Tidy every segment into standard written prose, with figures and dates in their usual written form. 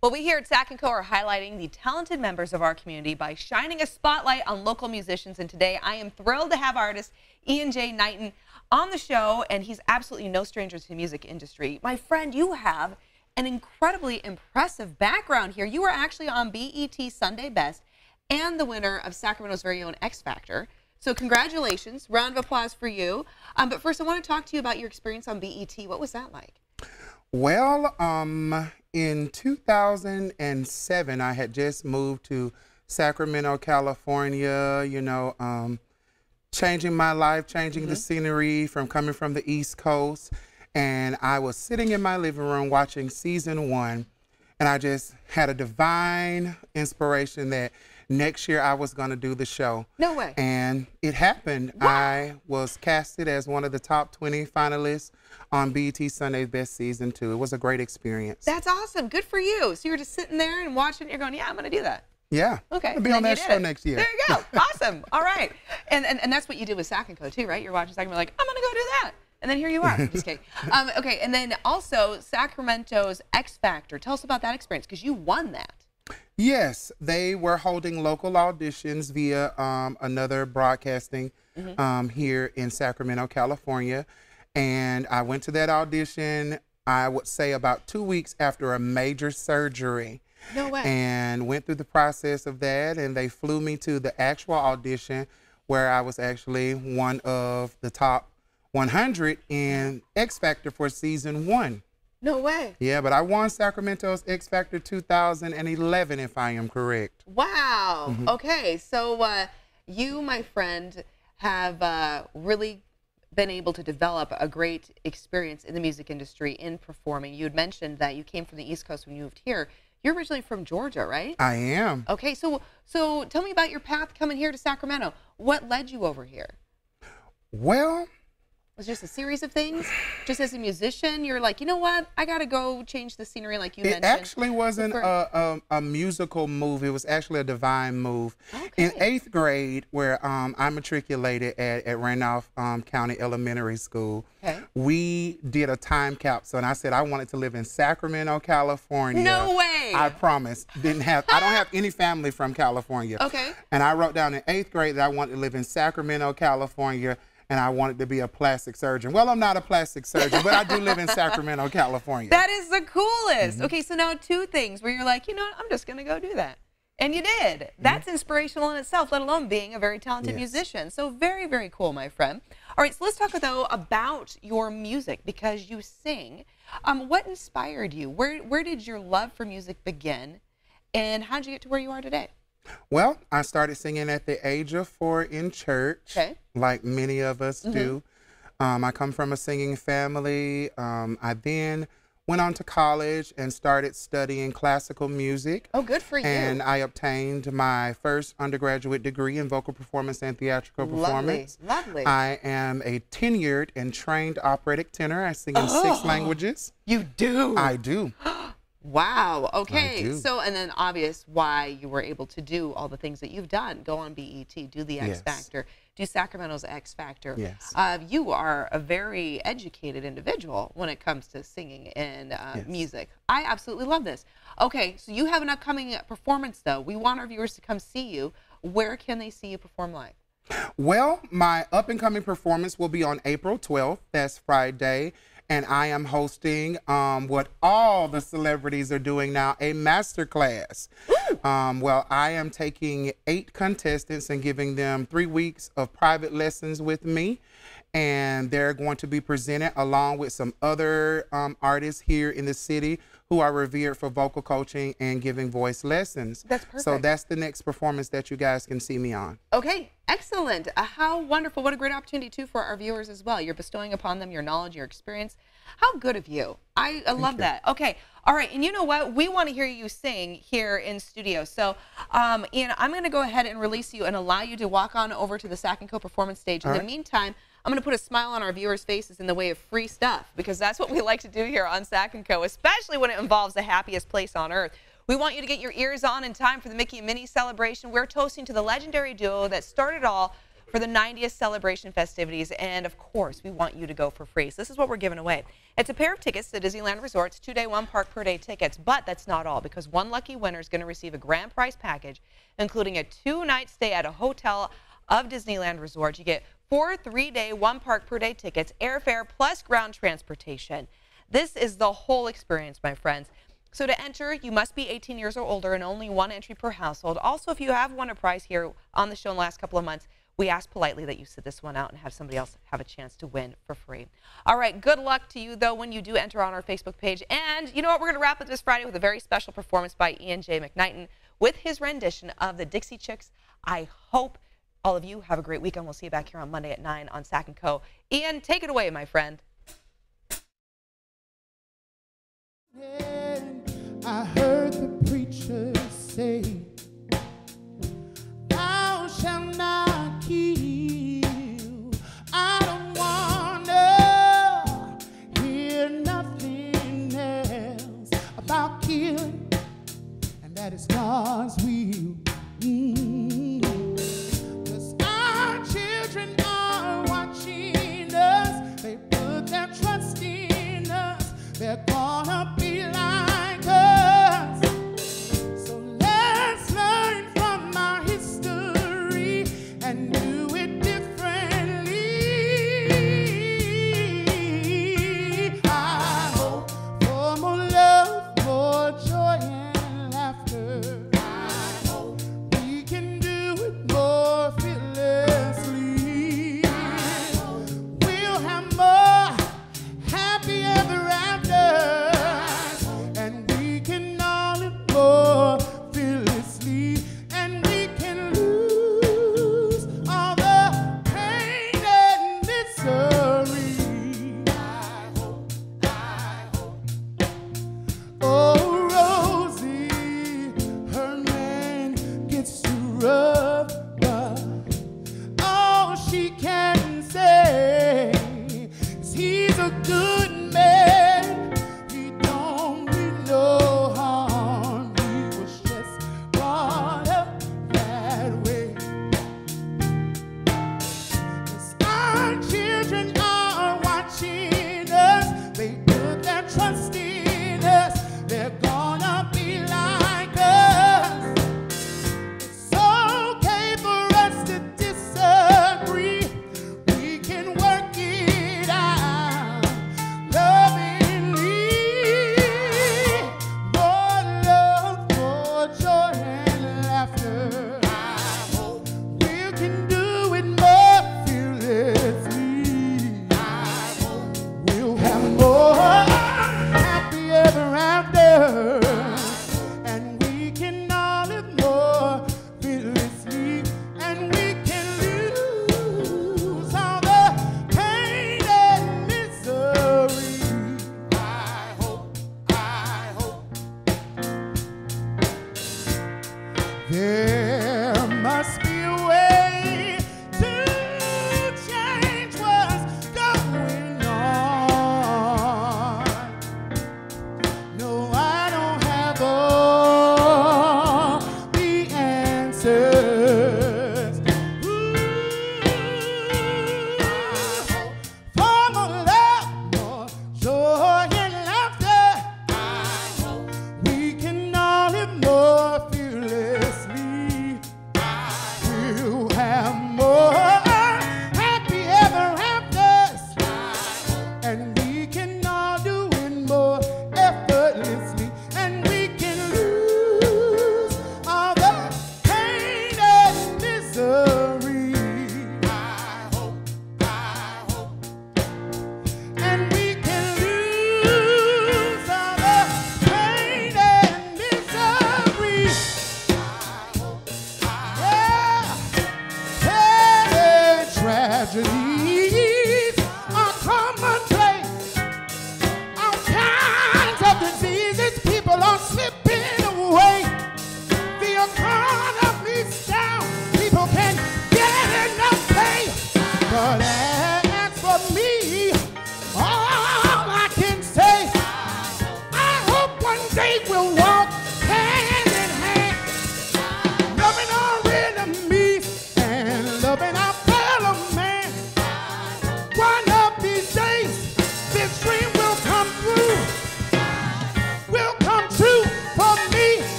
Well, we here at Sac&Co are highlighting the talented members of our community by shining a spotlight on local musicians. And today I am thrilled to have artist Ian J. Knighton on the show, and he's absolutely no stranger to the music industry. My friend, you have an incredibly impressive background here. You were actually on BET Sunday Best and the winner of Sacramento's very own X Factor. So congratulations, round of applause for you. But first I want to talk to you about your experience on BET. What was that like? Well, in 2007, I had just moved to Sacramento, California, changing my life, changing the scenery from coming from the East Coast. And I was sitting in my living room watching season 1, and I just had a divine inspiration that next year I was going to do the show. No way. And it happened. Wow. I was casted as one of the top 20 finalists on BET Sunday Best Season 2. It was a great experience. That's awesome. Good for you. So you were just sitting there and watching and you're going, yeah, I'm going to do that. Yeah. Okay. I'll be on that show next year. There you go. Awesome. All right. And that's what you did with Sac&Co too, right? You're watching Sac&Co, like, I'm going to go do that. And then here you are. Just kidding. Okay. And then also Sacramento's X Factor. Tell us about that experience, because you won that. Yes, they were holding local auditions via another broadcasting here in Sacramento, California. And I went to that audition, I would say about 2 weeks after a major surgery. No way. And went through the process of that, and they flew me to the actual audition where I was actually one of the top 100 in X Factor for season 1. No way. Yeah, but I won Sacramento's X Factor 2011, if I am correct. Wow. Okay, so you, my friend, have really been able to develop a great experience in the music industry in performing. You had mentioned that you came from the East Coast when you moved here. You're originally from Georgia, right? I am. Okay, so tell me about your path coming here to Sacramento. What led you over here? Well, Was it just a series of things? Just as a musician, you're like, you know what? I got to go change the scenery like you mentioned. It actually wasn't a musical move. It was actually a divine move. Okay. In 8th grade, where I matriculated at Randolph County Elementary School, we did a time capsule, and I said I wanted to live in Sacramento, California. No way. I promise. I don't have any family from California. Okay. And I wrote down in 8th grade that I wanted to live in Sacramento, California, and I wanted to be a plastic surgeon. Well, I'm not a plastic surgeon, but I do live in Sacramento, California. That is the coolest. Okay, so now 2 things where you're like, you know what, I'm just going to go do that. And you did. That's inspirational in itself, let alone being a very talented musician. So very, very cool, my friend. All right, so let's talk, though, about your music, because you sing. What inspired you? Where did your love for music begin? And how did you get to where you are today? Well, I started singing at the age of 4 in church, like many of us do. I come from a singing family. I then went on to college and started studying classical music. Oh, good for you. And I obtained my first undergraduate degree in vocal performance and theatrical performance. Lovely. I am a tenured and trained operatic tenor. I sing in 6 languages. You do? I do. Wow. Okay. So, and then obvious why you were able to do all the things that you've done. Go on BET, do the X Factor, do Sacramento's X Factor. Yes. You are a very educated individual when it comes to singing and music. I absolutely love this. Okay. So you have an upcoming performance, though. We want our viewers to come see you. Where can they see you perform live? Well, my up-and-coming performance will be on April 12th. That's Friday. And I am hosting what all the celebrities are doing now, a master class. Well, I am taking 8 contestants and giving them 3 weeks of private lessons with me. And they're going to be presented along with some other artists here in the city who are revered for vocal coaching and giving voice lessons. That's perfect. So that's the next performance that you guys can see me on. Okay, excellent. How wonderful. What a great opportunity, too, for our viewers as well. You're bestowing upon them your knowledge, your experience. How good of you. I love that. Okay, all right. And you know what? We want to hear you sing here in studio. So, Ian, I'm going to go ahead and release you and allow you to walk on over to the Sac&Co performance stage. In the meantime, I'm going to put a smile on our viewers' faces in the way of free stuff, because that's what we like to do here on Sac&Co, especially when it involves the happiest place on earth. We want you to get your ears on in time for the Mickey and Minnie celebration. We're toasting to the legendary duo that started all for the 90th celebration festivities, and of course, we want you to go for free. So this is what we're giving away. It's a pair of tickets to Disneyland Resorts, 2-day, 1-park-per-day tickets, but that's not all, because one lucky winner is going to receive a grand prize package, including a 2-night stay at a hotel of Disneyland Resort. You get 4 3-day, 1-park-per-day tickets, airfare, plus ground transportation. This is the whole experience, my friends. So to enter, you must be 18 years or older and only 1 entry per household. Also, if you have won a prize here on the show in the last couple of months, we ask politely that you sit this one out and have somebody else have a chance to win for free. All right, good luck to you, though, when you do enter on our Facebook page. And you know what? We're going to wrap up this Friday with a very special performance by Ian-J. McKnighton with his rendition of the Dixie Chicks. I hope all of you have a great weekend. We'll see you back here on Monday at 9 on Sac&Co. Ian, take it away, my friend. I heard the preacher say, "Thou shalt not kill." I don't wanna hear nothing else about killing, and that is God's will. 'Cause our children are watching us. They put their trust in us. They're gonna be like us. So let's learn from our history and do it differently. I hope for more love, more joy and laughter. I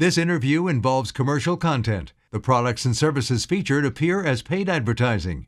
This interview involves commercial content. The products and services featured appear as paid advertising.